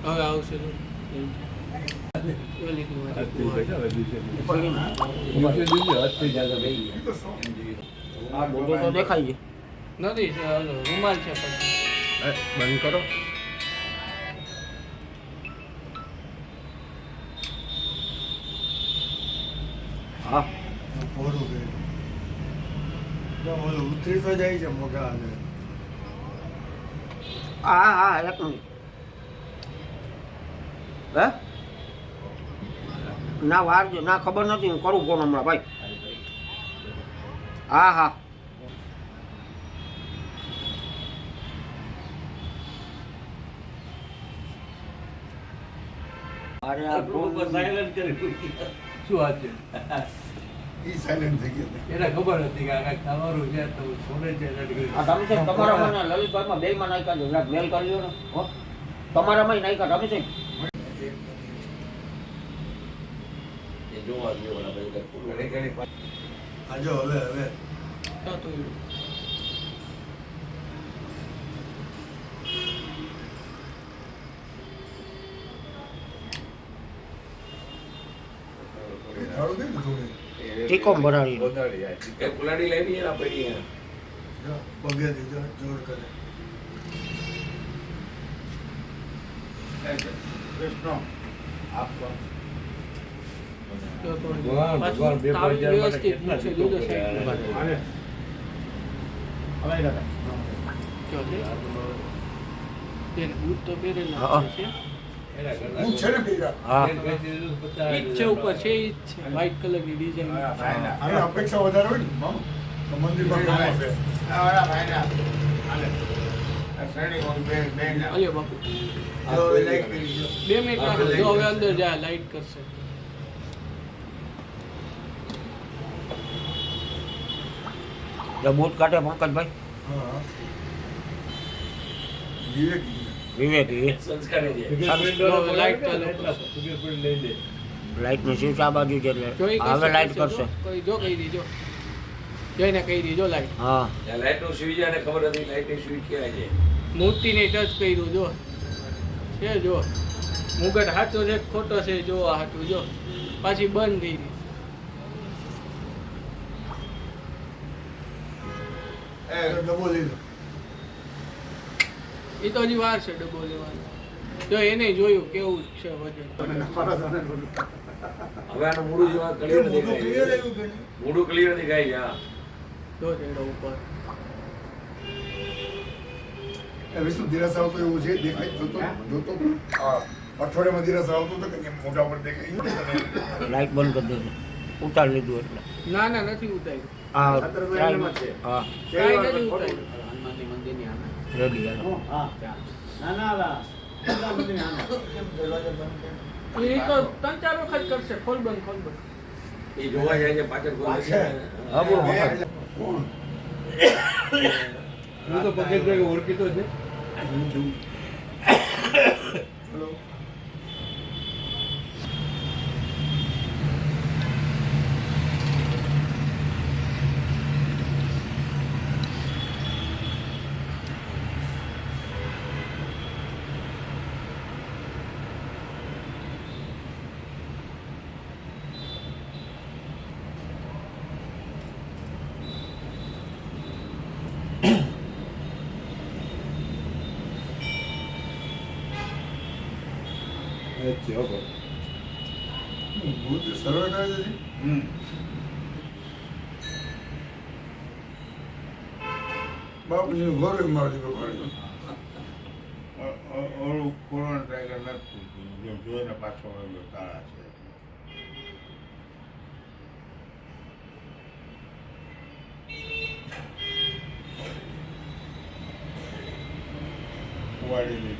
હવે આવશે તો આ ડોડો તો દેખાય છે નથી રૂમાલ છે પછી બંધ કરો. હા ઉતરી તો જાય છે મોટા હા હા એક મિનિટ. હે ના વાર જો ના ખબર નથી હું કરું ફોન હમણાં ભાઈ. હા હા અરે આ ઉપર સાયલેન્ટ કરી શું વાત છે ઈ સાયલેન્ટ થઈ ગયા એને ખબર હતી કે આ તમારું છે તો સોને છે આ તમે સાહેબ તમારા મને લલિતભાઈમાં બેયમાં નાખ્યા છે જરાક મેલ કરી લ્યો ને હો તમારામાં નાખ્યા તમે સાહેબ એ જોવા જેવો ના ભાઈ ઘણી ઘણી આજો હવે તો થાળું દે ને થોડી ટીકોમ ભરાવી એ કુલાડી લેવી એના પડી પગે દીધો જોર કરે કૃષ્ણ આપવા ભગવાન બે પૈસા માટે કેટલા જુદો છે બૂટ તો પહેરેલા હા. છે હું છે ને પીરા હા ઈ જ છે ઉપર છે ઈ જ છે વ્હાઈટ કલરની ડિઝાઇન આની અપેક્ષા વધારે હોય ને મામ તો મંદિરમાં કામ હશે અલ્યો બાપુ જો લાઈક કરી દો 2 મિનિટ રાખો જો હવે અંદર જાય લાઈટ કરશે બૂટ કાઢે પંકજભાઈ હા વિવેક વિવેકી સંસ્કારી છે લાઈટ ચાલુ લઈ લે લાઈટ ની સ્વિચ આ બાજુ છે એટલે જોઈ હવે લાઈટ કરશે કોઈ જો કહી દીજો જઈને કહી દીજો લાઈટ હા લાઈટ નું સ્વિચ આને ખબર હતી લાઈટ ની સ્વિચ ક્યાં છે મૂર્તિને ટચ કર્યું જો છે જો મુગટ સાચો છે કે ખોટો છે જો આ હાટું જો પાછી બંધ થઈ ગઈ ડબો લીધો એ તો હજી વાર છે ડબ્બો લેવાનો જો એને જોયું કેવું છે વજન હવે આનું મૂળું જોવા ક્લિયર મોટું ક્લિયર દેખાય આવ્યું કે નહીં? મૂળું ક્લિયર દેખાય છે હા જો તેડો ઉપર એ વિષ્ણુ ધીરસ આવતો એવું છે દેખાય જોતો હા અઠવાડિયામાં ધીરસ આવતો તો કે મોઢા પર દેખાય લાઈટ બંધ કરી દેજો ઉતાર લીધું એટલે ના ના નથી ઉતાર્યું હા છત્રપતિમાં છે. હા કાંઈ નથી ઉતાર્યું હનુમાનજી મંદિરની આના રેડી હાલો એ તો 3-4 વખત કરશે ખોલ બંધ એ જોવા જાય છે પાછળ કોઈ પાછળ. હા બોલો કોણ હું તો પકેશભાઈ ઓળખીતો છે હેલો ભૂત સર્વે કરે છે બાપુજી ગૌરવ મારો દીકરો કરે ઓલું કોરોના ટાઈગર નથી જોઈને પાછો તાળા છે કુવાડીની